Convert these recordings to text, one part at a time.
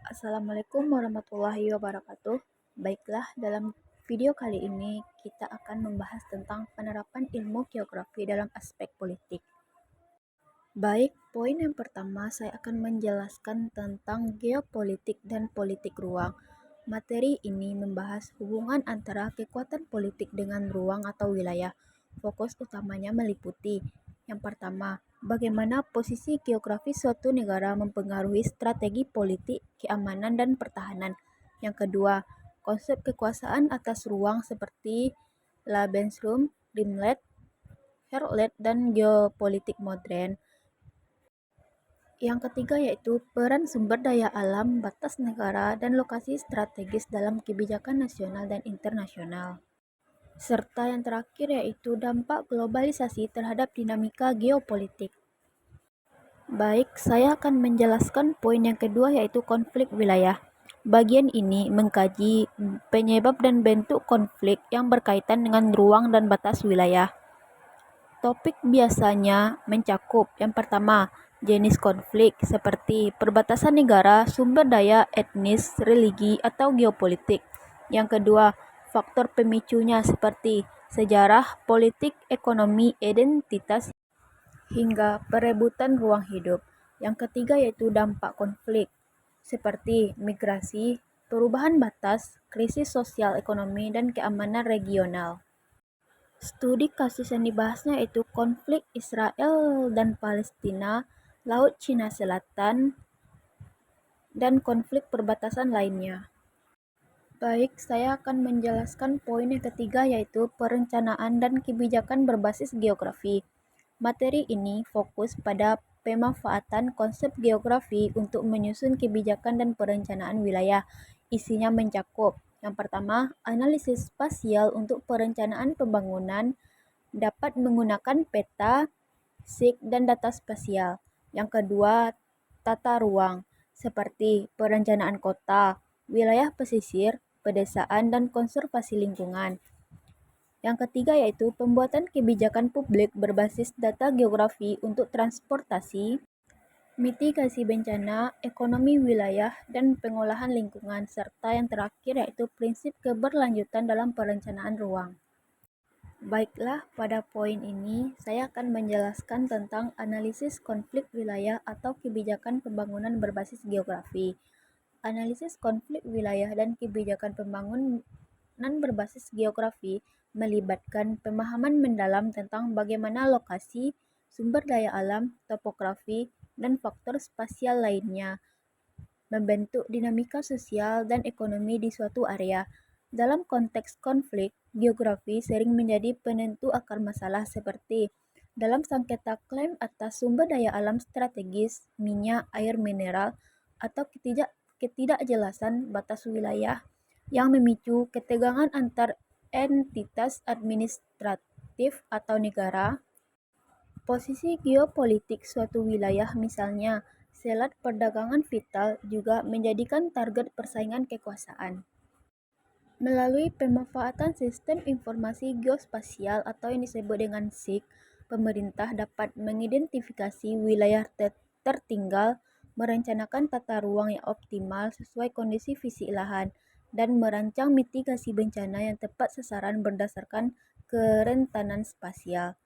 Assalamualaikum warahmatullahi wabarakatuh. Baiklah, dalam video kali ini kita akan membahas tentang penerapan ilmu geografi dalam aspek politik. Baik, poin yang pertama saya akan menjelaskan tentang geopolitik dan politik ruang. Materi ini membahas hubungan antara kekuatan politik dengan ruang atau wilayah. Fokus utamanya meliputi yang pertama, bagaimana posisi geografi suatu negara mempengaruhi strategi politik, keamanan, dan pertahanan. Yang kedua, konsep kekuasaan atas ruang seperti Lebensraum, Rimlet, Herlet, dan geopolitik modern. Yang ketiga yaitu peran sumber daya alam, batas negara, dan lokasi strategis dalam kebijakan nasional dan internasional. Serta yang terakhir yaitu dampak globalisasi terhadap dinamika geopolitik. Baik, saya akan menjelaskan poin yang kedua yaitu konflik wilayah. Bagian ini mengkaji penyebab dan bentuk konflik yang berkaitan dengan ruang dan batas wilayah. Topik biasanya mencakup yang pertama, jenis konflik seperti perbatasan negara, sumber daya, etnis, religi, atau geopolitik. Yang kedua, faktor pemicunya seperti sejarah, politik, ekonomi, identitas, hingga perebutan ruang hidup. Yang ketiga yaitu dampak konflik seperti migrasi, perubahan batas, krisis sosial ekonomi, dan keamanan regional. Studi kasus yang dibahasnya yaitu konflik Israel dan Palestina, Laut Cina Selatan, dan konflik perbatasan lainnya. Baik, saya akan menjelaskan poin yang ketiga yaitu perencanaan dan kebijakan berbasis geografi. Materi ini fokus pada pemanfaatan konsep geografi untuk menyusun kebijakan dan perencanaan wilayah. Isinya mencakup yang pertama, analisis spasial untuk perencanaan pembangunan dapat menggunakan peta, SIG, dan data spasial. Yang kedua, tata ruang seperti perencanaan kota, wilayah pesisir, pedesaan, dan konservasi lingkungan. Yang ketiga yaitu pembuatan kebijakan publik berbasis data geografi untuk transportasi, mitigasi bencana, ekonomi wilayah, dan pengolahan lingkungan, serta yang terakhir yaitu prinsip keberlanjutan dalam perencanaan ruang. Baiklah, pada poin ini saya akan menjelaskan tentang analisis konflik wilayah atau kebijakan pembangunan berbasis geografi. Analisis konflik wilayah dan kebijakan pembangunan berbasis geografi melibatkan pemahaman mendalam tentang bagaimana lokasi, sumber daya alam, topografi, dan faktor spasial lainnya membentuk dinamika sosial dan ekonomi di suatu area. Dalam konteks konflik, geografi sering menjadi penentu akar masalah seperti dalam sengketa klaim atas sumber daya alam strategis, minyak, air mineral, atau ketidakjelasan batas wilayah yang memicu ketegangan antar entitas administratif atau negara. Posisi geopolitik suatu wilayah misalnya selat perdagangan vital juga menjadikan target persaingan kekuasaan. Melalui pemanfaatan sistem informasi geospasial atau yang disebut dengan SIG, pemerintah dapat mengidentifikasi wilayah tertinggal, merencanakan tata ruang yang optimal sesuai kondisi fisik lahan, dan merancang mitigasi bencana yang tepat sasaran berdasarkan kerentanan spasial.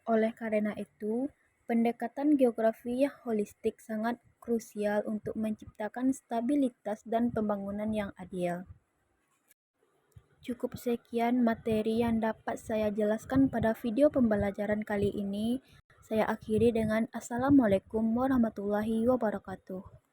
Oleh karena itu, pendekatan geografi yang holistik sangat krusial untuk menciptakan stabilitas dan pembangunan yang adil. Cukup sekian materi yang dapat saya jelaskan pada video pembelajaran kali ini. Saya akhiri dengan Assalamualaikum warahmatullahi wabarakatuh.